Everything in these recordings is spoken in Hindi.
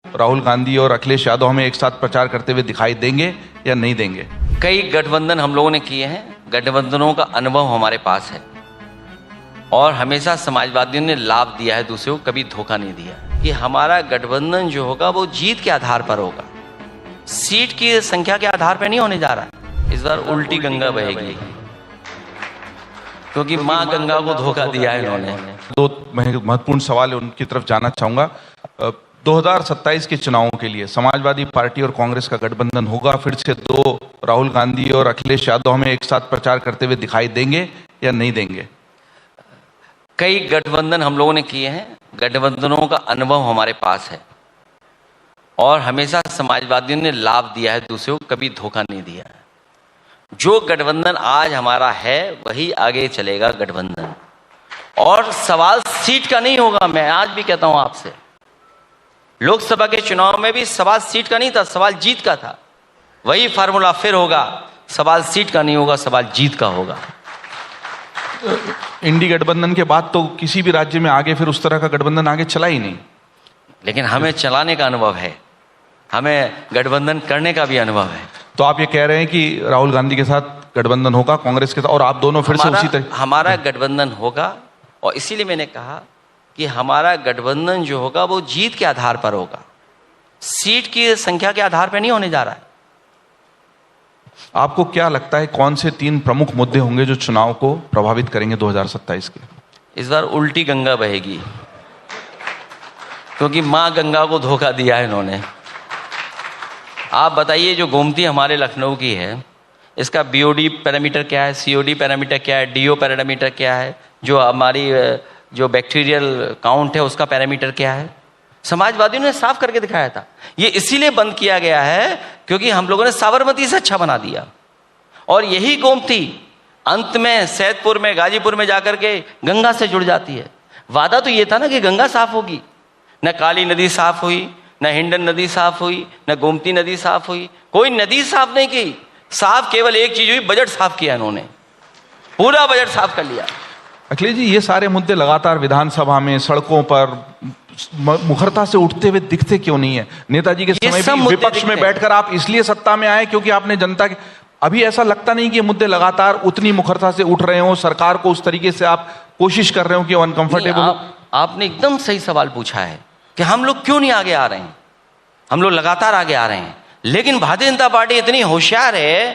राहुल गांधी और अखिलेश यादव हमें एक साथ प्रचार करते हुए दिखाई देंगे या नहीं देंगे? कई गठबंधन हम लोगों ने किए हैं, गठबंधनों का अनुभव हमारे पास है और हमेशा समाजवादियों ने लाभ दिया है दूसरे को, कभी धोखा नहीं दिया। कि हमारा गठबंधन जो होगा वो जीत के आधार पर होगा, सीट की संख्या के आधार पर नहीं होने जा रहा। इस बार उल्टी गंगा बहेगी क्योंकि माँ गंगा को धोखा दिया है इन्होंने। दो महत्वपूर्ण सवाल है, उनकी तरफ जाना चाहूंगा। 2027 के चुनावों के लिए समाजवादी पार्टी और कांग्रेस का गठबंधन होगा, फिर से दो राहुल गांधी और अखिलेश यादव हमें एक साथ प्रचार करते हुए दिखाई देंगे या नहीं देंगे? कई गठबंधन हम लोगों ने किए हैं, गठबंधनों का अनुभव हमारे पास है और हमेशा समाजवादियों ने लाभ दिया है दूसरे को, कभी धोखा नहीं दिया है। जो गठबंधन आज हमारा है वही आगे चलेगा गठबंधन, और सवाल सीट का नहीं होगा। मैं आज भी कहता हूं आपसे, लोकसभा के चुनाव में भी सवाल सीट का नहीं था, सवाल जीत का था। वही फार्मूला फिर होगा, सवाल सीट का नहीं होगा, सवाल जीत का होगा। इंडी गठबंधन के बाद तो किसी भी राज्य में आगे फिर उस तरह का गठबंधन आगे चला ही नहीं, लेकिन हमें चलाने का अनुभव है, हमें गठबंधन करने का भी अनुभव है। तो आप ये कह रहे हैं कि राहुल गांधी के साथ गठबंधन होगा, कांग्रेस के साथ, और आप दोनों फिर से उसी तरह? हमारा गठबंधन होगा, और इसीलिए मैंने कहा कि हमारा गठबंधन जो होगा वो जीत के आधार पर होगा, सीट की संख्या के आधार पर नहीं होने जा रहा है। आपको क्या लगता है कौन से 3 प्रमुख मुद्दे होंगे जो चुनाव को प्रभावित करेंगे 2027 के? इस बार उल्टी गंगा बहेगी क्योंकि माँ गंगा को धोखा दिया है इन्होंने। आप बताइए, जो गोमती हमारे लखनऊ की है, इसका बीओडी पैरामीटर क्या है, सीओडी पैरामीटर क्या है, डीओ पैरामीटर क्या है, जो हमारी जो बैक्टीरियल काउंट है उसका पैरामीटर क्या है, समाजवादियों ने साफ करके दिखाया था। ये इसीलिए बंद किया गया है क्योंकि हम लोगों ने साबरमती से अच्छा बना दिया, और यही गोमती अंत में सैदपुर में, गाजीपुर में जाकर के गंगा से जुड़ जाती है। वादा तो ये था ना कि गंगा साफ होगी, न काली नदी साफ हुई, न हिंडन नदी साफ हुई, न गोमती नदी साफ हुई, कोई नदी साफ नहीं की। साफ केवल एक चीज हुई, बजट साफ किया इन्होंने, पूरा बजट साफ कर लिया। अखिलेश जी, ये सारे मुद्दे लगातार विधानसभा में, सड़कों पर मुखरता से उठते हुए दिखते क्यों नहीं है? नेताजी के समय भी विपक्ष में बैठकर आप इसलिए सत्ता में आए क्योंकि आपने जनता के, अभी ऐसा लगता नहीं कि ये मुद्दे लगातार उतनी मुखरता से उठ रहे हो, सरकार को उस तरीके से आप कोशिश कर रहे हो कि अनकंफर्टेबल? आपने एकदम सही सवाल पूछा है कि हम लोग क्यों नहीं आगे आ रहे हैं। हम लोग लगातार आगे आ रहे हैं, लेकिन भारतीय जनता पार्टी इतनी होशियार है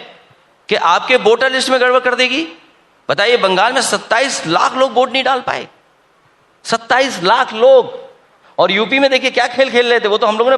कि आपके वोटर लिस्ट में गड़बड़ कर देगी। बताइए, बंगाल में 27 लाख लोग वोट नहीं डाल पाए, 27 लाख लोग। और यूपी में देखिए क्या खेल खेल रहे थे, वो तो हम लोगों ने